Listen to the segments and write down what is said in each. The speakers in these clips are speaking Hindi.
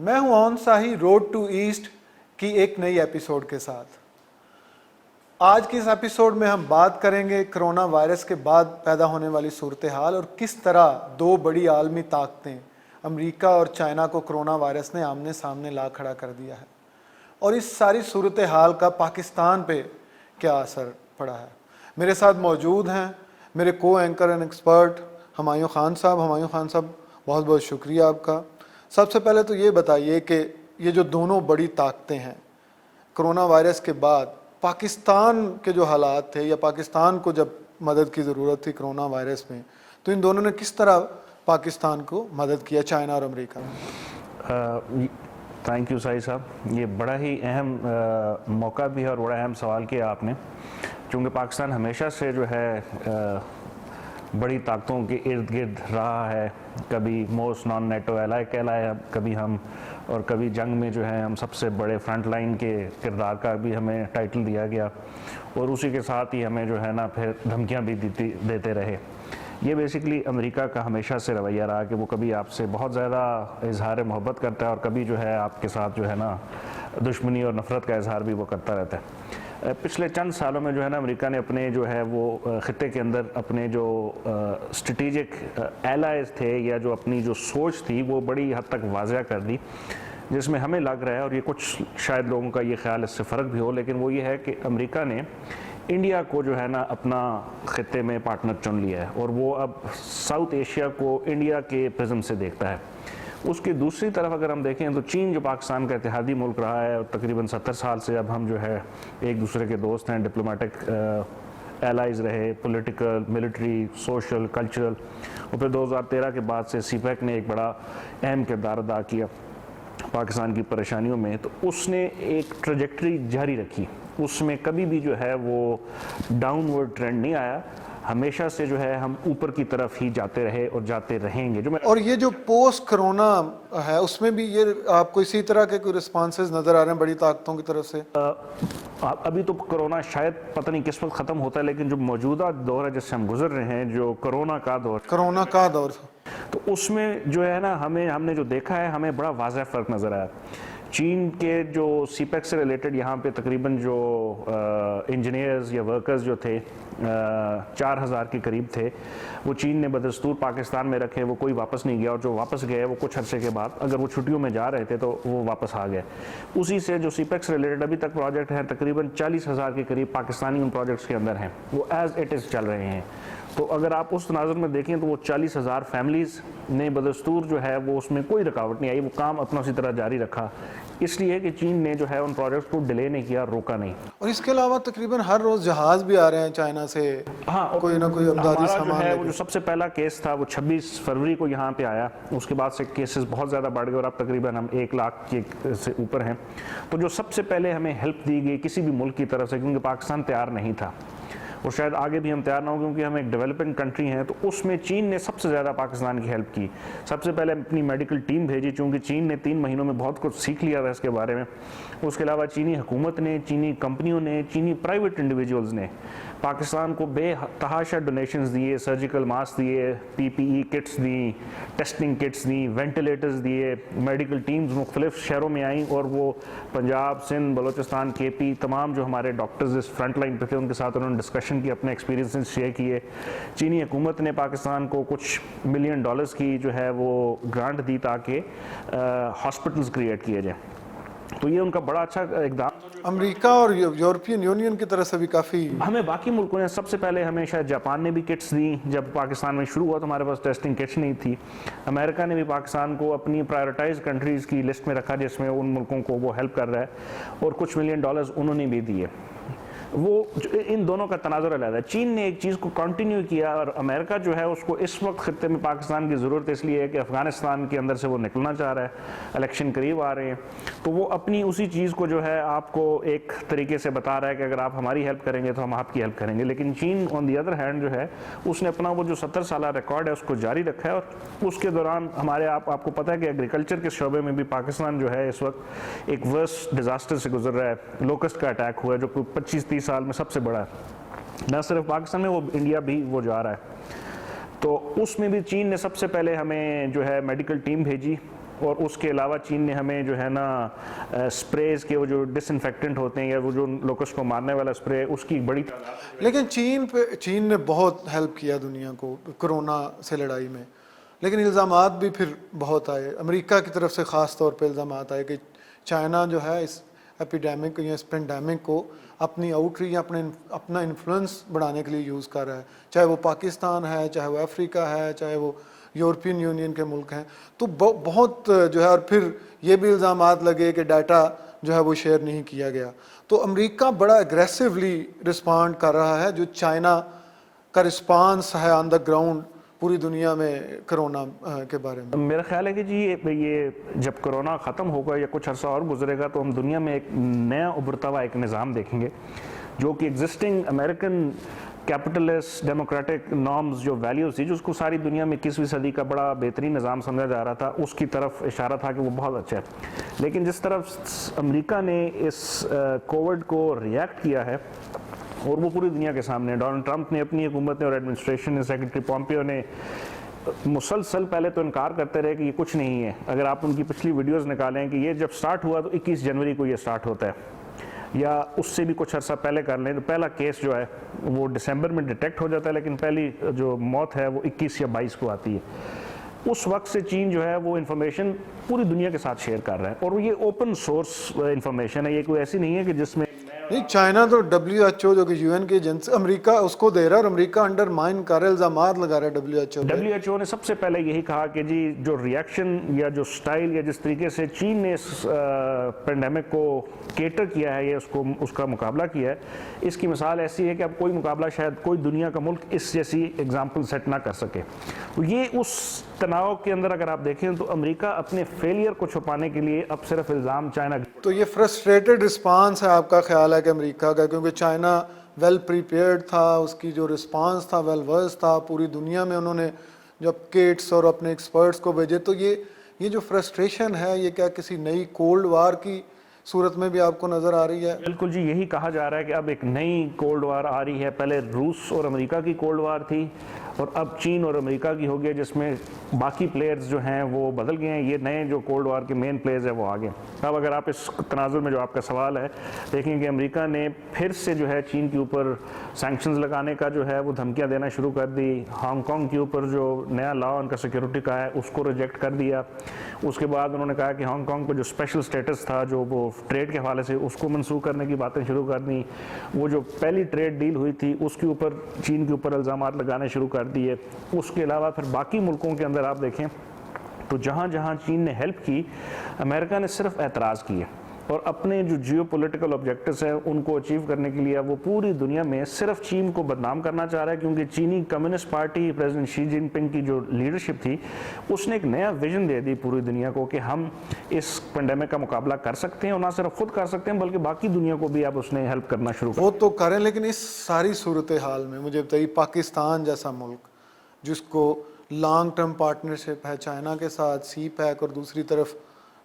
मैं हूं on Sahi road to east की एक नई एपिसोड के साथ। आज की इस एपिसोड में हम बात करेंगे कोरोना वायरस के बाद पैदा होने वाली सूरत हाल और किस तरह दो बड़ी आलमी ताकतें अमेरिका और चाइना को कोरोना वायरस ने आमने सामने ला खड़ा कर दिया है और इस सारी सूरत हाल का पाकिस्तान पे क्या असर पड़ा है। मेरे साथ मौजूद हैं मेरे को anchor and expert Humayun Khan साहब। हुमायूं खान साहब, बहुत बहुत शुक्रिया आपका। सबसे पहले तो ये बताइए कि ये जो दोनों बड़ी ताकतें हैं, कोरोना वायरस के बाद पाकिस्तान के जो हालात थे या पाकिस्तान को जब मदद की ज़रूरत थी कोरोना वायरस में, तो इन दोनों ने किस तरह पाकिस्तान को मदद किया, चाइना और अमेरिका ने? थैंक यू साई साहब, ये बड़ा ही अहम मौका भी है और बड़ा अहम सवाल किया आपने, क्योंकि पाकिस्तान हमेशा से जो है बड़ी ताकतों के इर्द गिर्द रहा है। कभी मोस्ट नॉन नेटो एलाई कहलाए कभी हम, और कभी जंग में जो है हम सबसे बड़े फ्रंट लाइन के किरदार का भी हमें टाइटल दिया गया, और उसी के साथ ही हमें जो है ना फिर धमकियां भी देते रहे। ये बेसिकली अमेरिका का हमेशा से रवैया रहा कि वो कभी आपसे बहुत ज़्यादा इजहार मोहब्बत करता है और कभी जो है आपके साथ जो है ना दुश्मनी और नफ़रत का इजहार भी वो करता रहता है। पिछले चंद सालों में जो है ना अमेरिका ने अपने जो है वो ख़ित्ते के अंदर अपने जो स्ट्रेटेजिक एलाइज थे या जो अपनी जो सोच थी वो बड़ी हद तक वाज़ह कर दी, जिसमें हमें लग रहा है, और ये कुछ शायद लोगों का ये ख्याल इससे फ़र्क भी हो, लेकिन वो ये है कि अमेरिका ने इंडिया को जो है ना अपना ख़ित्ते में पार्टनर चुन लिया है और वो अब साउथ एशिया को इंडिया के प्रिज्म से देखता है। उसकी दूसरी तरफ अगर हम देखें तो चीन जो पाकिस्तान का इत्तेहादी मुल्क रहा है और तकरीबन 70 साल से अब हम जो है एक दूसरे के दोस्त हैं, डिप्लोमेटिक एलाइज रहे, पॉलिटिकल, मिलिट्री, सोशल, कल्चरल, और फिर 2013 के बाद से सीपैक ने एक बड़ा अहम किरदार अदा किया पाकिस्तान की परेशानियों में, तो उसने एक ट्रैजेक्टरी जारी रखी। उसमें कभी भी जो है वो डाउनवर्ड ट्रेंड नहीं आया, हमेशा से जो है हम ऊपर की तरफ ही जाते रहे और जाते रहेंगे। और ये जो पोस्ट कोरोना है उसमें भी ये आपको इसी तरह के कोई रिस्पॉन्सेज नज़र आ रहे हैं बड़ी ताकतों की तरफ से? अभी तो कोरोना शायद पता नहीं किस वक्त ख़त्म होता है, लेकिन जो मौजूदा दौर है जिससे हम गुजर रहे हैं, जो कोरोना का दौर, तो उसमें जो है ना हमने जो देखा है, हमें बड़ा वाज़ह फ़र्क नज़र आया। चीन के जो सीपेक से रिलेटेड यहाँ पे तकरीबन जो इंजीनियर्स या वर्कर्स जो थे 4000 के करीब थे, वो चीन ने बदस्तूर पाकिस्तान में रखे, वो कोई वापस नहीं गया, और जो वापस गए वो कुछ अरसे के बाद, अगर वो छुट्टियों में जा रहे थे तो वो वापस आ गए। उसी से जो सीपेक से रिलेटेड अभी तक प्रोजेक्ट हैं, तकरीबन 40,000 के करीब पाकिस्तानी उन प्रोजेक्ट्स के अंदर हैं, वो एज इट इज़ चल रहे हैं। तो अगर आप उस तनाजुर में देखें तो वो 40,000 फैमिलीज़ ने बदस्तूर जो है वो उसमें कोई रुकावट नहीं आई, वो काम अपना उसी तरह जारी रखा, इसलिए कि चीन ने जो है उन प्रोजेक्ट्स को डिले नहीं किया, रोका नहीं। और इसके अलावा तकरीबन हर रोज़ जहाज़ भी आ रहे हैं चाइना से, हाँ, कोई ना कोई अमदादी सामान है। वो जो सबसे पहला केस था वो 26 फरवरी को यहाँ पे आया, उसके बाद से केसेस बहुत ज़्यादा बढ़ गए और अब तकरीबन हम 1 लाख के से ऊपर हैं। तो जो सबसे पहले हमें हेल्प दी गई किसी भी मुल्क की तरफ से, क्योंकि पाकिस्तान तैयार नहीं था और शायद आगे भी हम तैयार ना हो, क्योंकि हम एक डेवलपिंग कंट्री हैं, तो उसमें चीन ने सबसे ज़्यादा पाकिस्तान की हेल्प की। सबसे पहले अपनी मेडिकल टीम भेजी, चूँकि चीन ने 3 महीनों में बहुत कुछ सीख लिया था इसके बारे में। उसके अलावा चीनी हुकूमत ने, चीनी कंपनियों ने, चीनी प्राइवेट इंडिविजुअल्स ने पाकिस्तान को बेतहाशा डोनेशंस दिए, सर्जिकल मास्क दिए, PPE किट्स दी, टेस्टिंग किट्स दी, वेंटिलेटर्स दिए, मेडिकल टीम्स मुख्तलिफ शहरों में आई, और वो पंजाब, सिंध, बलोचिस्तान, KP तमाम जो हमारे डॉक्टर्स इस फ्रंट लाइन पर थे उनके साथ उन्होंने डिस्कशन की, अपने एक्सपीरियंसेस शेयर किए। चीनी हुकूमत ने पाकिस्तान को कुछ $मिलियन की जो है वो ग्रांट दी ताकि हॉस्पिटल्स क्रिएट किए जाएँ। तो ये उनका बड़ा अच्छा इकदाम। अमेरिका और यूरोपियन यूनियन की तरफ से भी काफ़ी, हमें बाकी मुल्कों ने, सबसे पहले हमें शायद जापान ने भी किट्स दी, जब पाकिस्तान में शुरू हुआ तो हमारे पास टेस्टिंग किट्स नहीं थी। अमेरिका ने भी पाकिस्तान को अपनी प्रायोरिटाइज कंट्रीज़ की लिस्ट में रखा जिसमें उन मुल्कों को वो हेल्प कर रहा है, और कुछ $मिलियन उन्होंने भी दिए। वो इन दोनों का तनाजुर अलग है। चीन ने एक चीज़ को कंटिन्यू किया और अमेरिका जो है उसको इस वक्त खत्ते में पाकिस्तान की ज़रूरत इसलिए है कि अफ़गानिस्तान के अंदर से वो निकलना चाह रहा है, इलेक्शन करीब आ रहे हैं, तो वो अपनी उसी चीज़ को जो है आपको एक तरीके से बता रहा है कि अगर आप हमारी हेल्प करेंगे तो हम आपकी हेल्प करेंगे। लेकिन चीन ऑन दी अदर हैंड जो है उसने अपना वो जो 70 साल रिकॉर्ड है उसको जारी रखा है, और उसके दौरान हमारे आपको पता है कि एग्रीकल्चर के शोबे में भी पाकिस्तान जो है इस वक्त एक वर्स डिज़ास्टर से गुजर रहा है। लोकस्ट का अटैक हुआ है जो 25-30 साल में सबसे बड़ा है, न सिर्फ पाकिस्तान में, वो इंडिया भी वो जा रहा है। तो उसमें भी चीन ने सबसे पहले हमें जो है मेडिकल टीम भेजी, और उसके अलावा चीन ने हमें जो है ना स्प्रेज के वो जो डिसइंफेक्टेंट होते हैं या वो जो लोकस को मारने वाला स्प्रे, उसकी बड़ी लेकिन चीन ने बहुत हेल्प किया दुनिया को कोरोना से लड़ाई में, लेकिन इल्ज़ामात भी फिर बहुत आए। अमेरिका की तरफ से ख़ास तौर पे इल्ज़ामात आए कि चाइना जो है इस एपिडेमिक या इस पेंडेमिक को अपनी आउटरीच या अपना इन्फ्लुएंस बढ़ाने के लिए यूज़ कर रहा है, चाहे वो पाकिस्तान है, चाहे वो अफ्रीका है, चाहे वो यूरोपियन यूनियन के मुल्क हैं। तो बहुत जो है, और फिर ये भी इल्ज़ामात लगे कि डाटा जो है वो शेयर नहीं किया गया। तो अमेरिका बड़ा एग्रेसिवली रिस्पॉन्ड कर रहा है, जो चाइना का रिस्पांस है ऑन द ग्राउंड पूरी दुनिया में कोरोना के बारे में। मेरा ख्याल है कि जी ये जब कोरोना ख़त्म होगा या कुछ अर्सा और गुजरेगा तो हम दुनिया में एक नया उभरता हुआ एक निज़ाम देखेंगे जो कि existing American capitalist democratic norms जो वैल्यूज़ थी, जो उसको सारी दुनिया में 21वीं सदी का बड़ा बेहतरीन निज़ाम समझा जा रहा था, उसकी तरफ इशारा था कि वो बहुत अच्छा है। लेकिन जिस तरफ अमेरिका ने इस कोविड को रिएक्ट किया है और वो पूरी दुनिया के सामने, डोनाल्ड ट्रंप ने अपनी हुकूमत ने और एडमिनिस्ट्रेशन ने, सेक्रेटरी पॉम्पियो ने मुसलसल पहले तो इनकार करते रहे कि ये कुछ नहीं है। अगर आप उनकी पिछली वीडियोस निकालें कि ये जब स्टार्ट हुआ तो 21 जनवरी को ये स्टार्ट होता है या उससे भी कुछ अर्सा पहले कर लें तो पहला केस जो है वो दिसंबर में डिटेक्ट हो जाता है, लेकिन पहली जो मौत है वो 21 या 22 को आती है। उस वक्त से चीन जो है वो इन्फॉर्मेशन पूरी दुनिया के साथ शेयर कर रहा है और ये ओपन सोर्स इन्फॉर्मेशन है, ये कोई ऐसी नहीं है कि जिसमें नहीं, चाइना तो WHO जो कि UN की एजेंसी, अमेरिका उसको दे रहा है और अमेरिका अंडरमाइन कर रहा है, इल्जामात लगा रहा है WHO ने सबसे पहले यही कहा कि जी जो रिएक्शन या जो स्टाइल या जिस तरीके से चीन ने इस पेंडेमिक को केटर किया है या उसका मुकाबला किया है, इसकी मिसाल ऐसी है कि अब कोई मुकाबला शायद कोई दुनिया का मुल्क इस जैसी एग्जाम्पल सेट ना कर सके। तो ये उस तनाव के अंदर अगर आप देखें तो अमेरिका अपने फेलियर को छुपाने के लिए अब सिर्फ इल्ज़ाम चाइना। तो ये फ्रस्ट्रेटेड रिस्पांस है आपका ख्याल है कि अमेरिका का, क्योंकि चाइना वेल प्रिपेयर्ड था, उसकी जो रिस्पांस था वेल वर्स था, पूरी दुनिया में उन्होंने जब किट्स और अपने एक्सपर्ट्स को भेजे, तो ये जो फ्रस्ट्रेशन है ये क्या किसी नई कोल्ड वार की सूरत में भी आपको नज़र आ रही है? बिल्कुल जी, यही कहा जा रहा है कि अब एक नई कोल्ड वार आ रही है। पहले रूस और अमेरिका की कोल्ड वार थी और अब चीन और अमेरिका की हो गई, जिसमें बाकी प्लेयर्स जो हैं वो बदल गए हैं। ये नए जो कोल्ड वार के मेन प्लेयर्स हैं वो आ गए। अब अगर आप इस तनाजुर में जो आपका सवाल है देखें कि अमेरिका ने फिर से जो है चीन के ऊपर सैंक्शंस लगाने का जो है वो धमकियाँ देना शुरू कर दी। हांगकॉन्ग के ऊपर जो नया लॉ उनका सिक्योरिटी का है उसको रिजेक्ट कर दिया। उसके बाद उन्होंने कहा कि हांगकॉन्ग को जो स्पेशल स्टेटस था जो वो ट्रेड के हवाले से उसको मनसूख करने की बातें शुरू कर दी। वो जो पहली ट्रेड डील हुई थी उसके ऊपर चीन के ऊपर इल्ज़ामात लगाने शुरू कर दिए। उसके अलावा फिर बाकी मुल्कों के अंदर आप देखें तो जहाँ जहाँ चीन ने हेल्प की, अमेरिका ने सिर्फ एतराज़ किए और अपने जो जियो पोलिटिकल ऑब्जेक्टिव्स हैं उनको अचीव करने के लिए वो पूरी दुनिया में सिर्फ चीन को बदनाम करना चाह रहा है। क्योंकि चीनी communist party president Xi Jinping की जो लीडरशिप थी उसने एक नया विजन दे दी पूरी दुनिया को कि हम इस पेंडेमिक का मुकाबला कर सकते हैं और ना सिर्फ खुद कर सकते हैं बल्कि बाकी दुनिया को भी अब उसने हेल्प करना शुरू कर। वो तो करें, लेकिन इस सारी सूरत हाल में मुझे बताइए, पाकिस्तान जैसा मुल्क जिसको लॉन्ग टर्म पार्टनरशिप है चाइना के साथ, CPEC, और दूसरी तरफ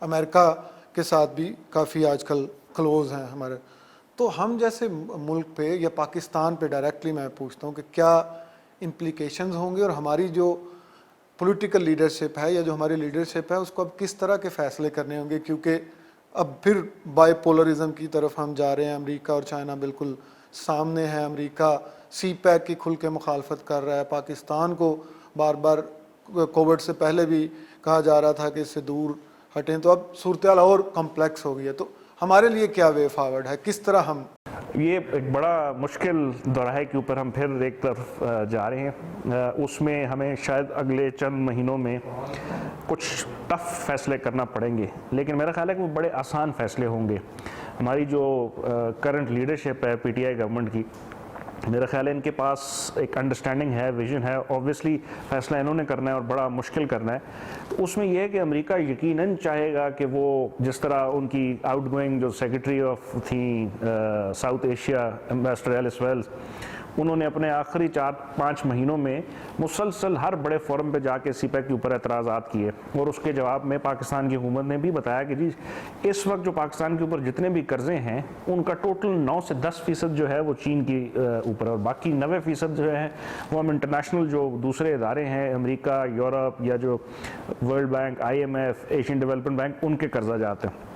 अमेरिका के साथ भी काफ़ी आजकल क्लोज हैं हमारे, तो हम जैसे मुल्क पे या पाकिस्तान पे डायरेक्टली मैं पूछता हूँ कि क्या इम्प्लिकेशंस होंगे और हमारी जो पॉलिटिकल लीडरशिप है या जो हमारी लीडरशिप है उसको अब किस तरह के फ़ैसले करने होंगे, क्योंकि अब फिर बाइपोलरिज्म की तरफ हम जा रहे हैं। अमेरिका और चाइना बिल्कुल सामने है। अमेरिका CPEC की खुल के मुखालफत कर रहा है। पाकिस्तान को बार बार कोविड से पहले भी कहा जा रहा था कि इससे दूर हटें, तो अब सूरत हाल और कम्प्लेक्स हो गई है। तो हमारे लिए क्या वे फॉरवर्ड है, किस तरह हम ये एक बड़ा मुश्किल दौराहे के ऊपर हम फिर एक तरफ जा रहे हैं। उसमें हमें शायद अगले चंद महीनों में कुछ टफ फैसले करना पड़ेंगे, लेकिन मेरा ख्याल है कि वो बड़े आसान फैसले होंगे। हमारी जो करंट लीडरशिप है PTI गवर्नमेंट की, मेरा ख्याल है इनके पास एक अंडरस्टैंडिंग है, विजन है। ऑब्वियसली फैसला इन्होंने करना है और बड़ा मुश्किल करना है। तो उसमें यह है कि अमेरिका यकीनन चाहेगा कि वो जिस तरह उनकी आउटगोइंग जो सेक्रेटरी ऑफ थी South Asia ambassador Alice Wells, उन्होंने अपने आखिरी 4-5 महीनों में मुसलसल हर बड़े फोरम पे जाके सीपैक के ऊपर एतराज़ात किए और उसके जवाब में पाकिस्तान की हुकूमत ने भी बताया कि जी इस वक्त जो पाकिस्तान के ऊपर जितने भी कर्जे हैं उनका टोटल 9 से 10% जो है वो चीन की ऊपर है और बाकी 90% जो है वो हम इंटरनेशनल जो दूसरे इदारे हैं अमेरिका, यूरोप या जो world bank, IMF, Asian development bank, उनके कर्जा जाते हैं।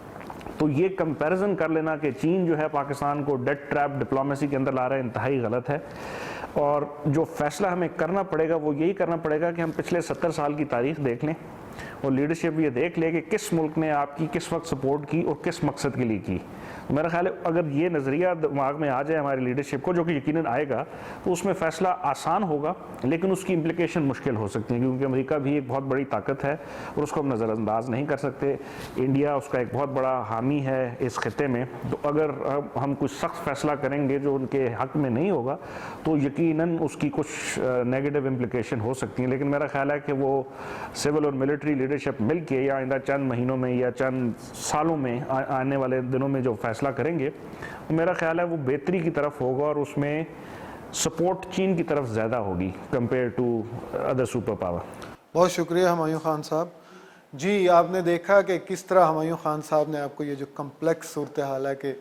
तो ये कंपैरिजन कर लेना कि चीन जो है पाकिस्तान को डेट ट्रैप डिप्लोमेसी के अंदर ला रहा है, इंतहाई गलत है। और जो फैसला हमें करना पड़ेगा वो यही करना पड़ेगा कि हम पिछले 70 साल की तारीख देख लें और लीडरशिप ये देख ले कि किस मुल्क ने आपकी किस वक्त सपोर्ट की और किस मकसद के लिए की। मेरा ख्याल है अगर ये नज़रिया दिमाग में आ जाए हमारी लीडरशिप को, जो कि यकीनन आएगा, तो उसमें फ़ैसला आसान होगा, लेकिन उसकी इम्प्लीकेशन मुश्किल हो सकती है क्योंकि अमेरिका भी एक बहुत बड़ी ताकत है और उसको हम नज़रअंदाज नहीं कर सकते। इंडिया उसका एक बहुत बड़ा हामी है इस खत्े में, तो अगर हम कुछ सख्त फैसला करेंगे जो उनके हक़ में नहीं होगा तो यकीनन उसकी कुछ नेगेटिव इम्प्लीकेशन हो सकती हैं। लेकिन मेरा ख्याल है कि वो सिविल और मिलिट्री लीडरशिप मिल के या आइंदा चंद महीनों में या चंद सालों में आने वाले दिनों में जो फैसला करेंगे मेरा ख्याल है वो बेहतरी की तरफ होगा और उसमें सपोर्ट चीन की तरफ ज़्यादा होगी compare to other super power. बहुत शुक्रिया हुमायूं खान साहब। जी, आपने देखा कि किस तरह हुमायूं खान साहब ने आपको ये जो कम्प्लेक्स सूरत हाल है कि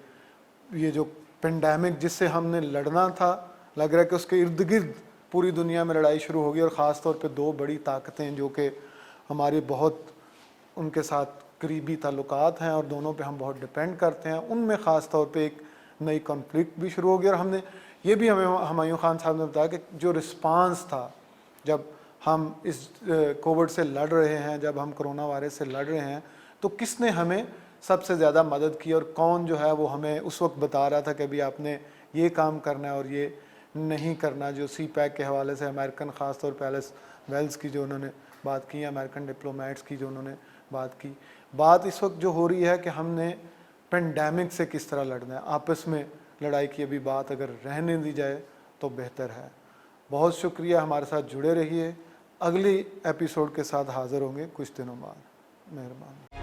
ये जो पेंडेमिक जिससे हमने लड़ना था, लग रहा है कि उसके इर्द गिर्द पूरी दुनिया में लड़ाई शुरू होगी और ख़ास तौर पे दो बड़ी ताकतें जो कि हमारी बहुत उनके साथ करीबी ताल्लुकात हैं और दोनों पे हम बहुत डिपेंड करते हैं, उनमें ख़ास तौर पे एक नई कॉन्फ्लिक्ट भी शुरू हो गई। और हमने ये भी हमें हुमायूं खान साहब ने बताया कि जो रिस्पांस था जब हम इस कोविड से लड़ रहे हैं, जब हम कोरोना वायरस से लड़ रहे हैं, तो किसने हमें सबसे ज़्यादा मदद की और कौन जो है वो हमें उस वक्त बता रहा था कि अभी आपने ये काम करना है और ये नहीं करना। जो CPEC के हवाले से अमेरिकन ख़ास तौर पर एलिस वेल्स की जो उन्होंने बात की, अमेरिकन डिप्लोमेट्स की जो उन्होंने बात इस वक्त जो हो रही है कि हमने पेंडेमिक से किस तरह लड़ना है, आपस में लड़ाई की अभी बात अगर रहने दी जाए तो बेहतर है। बहुत शुक्रिया, हमारे साथ जुड़े रहिए। अगली एपिसोड के साथ हाज़िर होंगे कुछ दिनों बाद। मेहरबानी।